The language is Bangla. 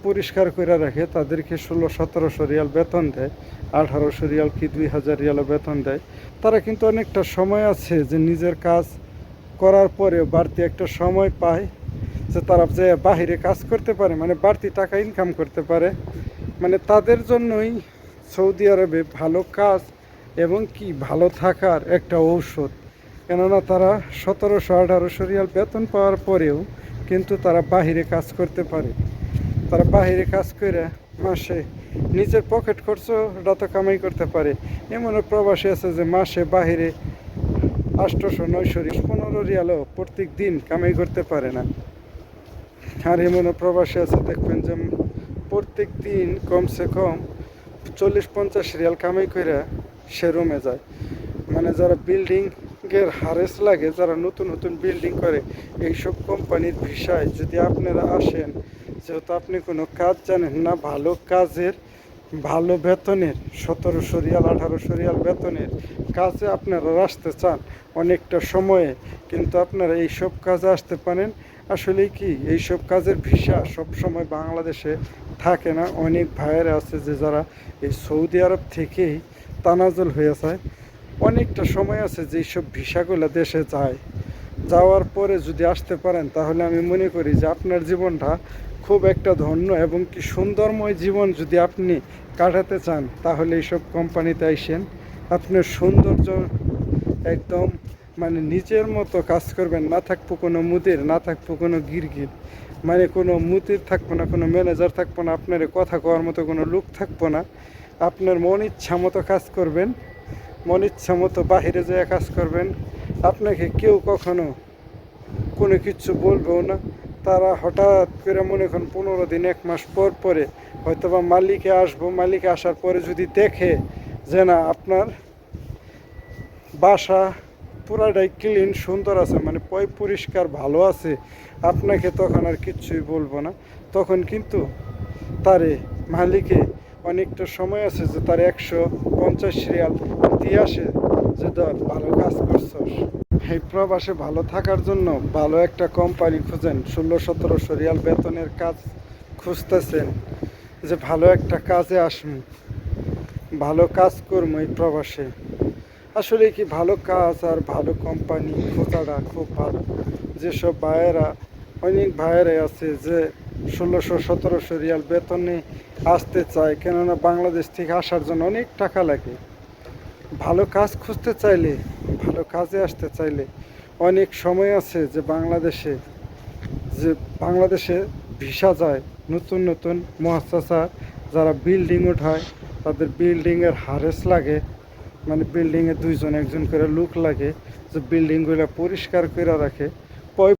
পরিষ্কার করে রাখে তাদেরকে 1600-1700 রিয়াল বেতন দেয়, 1800 রিয়াল কি 2000 রিয়ালও বেতন দেয়। তারা কিন্তু অনেকটা সময় আছে যে নিজের কাজ করার পরেও বাড়তি একটা সময় পায় যে তারা যে বাহিরে কাজ করতে পারে, মানে বাড়তি টাকা ইনকাম করতে পারে। মানে তাদের জন্যই সৌদি আরবে ভালো কাজ এবং কি ভালো থাকার একটা ঔষধ। কেননা তারা 1700-1800 রিয়াল বেতন পাওয়ার পরেও কিন্তু তারা বাহিরে কাজ করতে পারে। তারা বাহিরে কাজ করে মাসে নিজের পকেট খরচটা তো কামাই করতে পারে। এমনও প্রবাসী আছে যে মাসে বাহিরে 800-900-15 রিয়ালও প্রত্যেক দিন কামাই করতে পারে না। আর এমনও প্রবাসী আছে দেখবেন যে প্রত্যেক দিন কমসে কম 40-50 রিয়াল কামাই করে সে রুমে যায়। মানে যারা বিল্ডিংয়ের হারেস লাগে, যারা নতুন নতুন বিল্ডিং করে, এইসব কোম্পানির ভিসায় যদি আপনারা আসেন, যেহেতু আপনি কোনো কাজ জানেন না, ভালো কাজের ভালো বেতনের 1700 রিয়াল 1800 রিয়াল বেতনের কাজে আপনারা আসতে চান অনেকটা সময়ে, কিন্তু আপনারা এইসব কাজে আসতে পারেন। আসলে কি এইসব কাজের ভিসা সব সময় বাংলাদেশে থাকে না। অনেক ভাইয়েরা আছে যে যারা এই সৌদি আরব থেকেই তানাজুল হয়ে যায়। অনেকটা সময় আছে যে এইসব ভিসাগুলো দেশে যায়। যাওয়ার পরে যদি আসতে পারেন তাহলে আমি মনে করি যে আপনার জীবনটা খুব একটা ধন্য এবং কি সুন্দরময় জীবন যদি আপনি কাটাতে চান তাহলে এইসব কোম্পানিতে আইসেন। আপনার সৌন্দর্য একদম মানে নিজের মতো কাজ করবেন, না থাকবো কোনো মুদির, না থাকবো কোনো গিরগির, মানে কোনো মুদির থাকবো না, কোনো ম্যানেজার থাকবো না, আপনার কথা কওয়ার মতো কোনো লোক থাকবো না। আপনার মন ইচ্ছা মতো কাজ করবেন, মন ইচ্ছা মতো বাহিরে যেয়ে কাজ করবেন। আপনাকে কেউ কখনো কোনো কিছু বলবেও না। তারা হঠাৎ করে মনে করেন 15 দিন 1 মাস পর পরে হয়তোবা মালিকে আসবো, মালিকে আসার পরে যদি দেখে যে না আপনার বাসা পুরাটাই ক্লিন সুন্দর আছে, মানে পরিষ্কার ভালো আছে, আপনাকে তখন আর কিচ্ছুই বলবো না। তখন কিন্তু তারে মালিকে অনেকটা সময় আছে যে তার 150 রিয়াল দিয়ে আসে যে ধর ভালো কাজ করছস। এই প্রবাসে ভালো থাকার জন্য ভালো একটা কোম্পানি খুঁজেন, 1600-1700 রিয়াল বেতনের কাজ খুঁজতেছেন, যে ভালো একটা কাজে আসুন, ভালো কাজ করবো এই প্রবাসে। আসলে কি ভালো কাজ আর ভালো কোম্পানি খোঁজাটা খুব ভালো। যেসব ভাইয়েরা, অনেক ভাইয়েরাই আছে যে 1600-1700 রিয়াল বেতনে আসতে চায়, কেননা বাংলাদেশ থেকে আসার জন্য অনেক টাকা লাগে। ভালো কাজ খুঁজতে চাইলে, ভালো কাজে আসতে চাইলে অনেক সময় আছে যে বাংলাদেশে ভিসা যায়। নতুন নতুন মুআসসাসা যারা বিল্ডিং উঠায় তাদের বিল্ডিংয়ের হারেস লাগে, মানে বিল্ডিংয়ে 2 জন 1 জন করে লোক লাগে যে বিল্ডিংগুলো পরিষ্কার করে রাখে।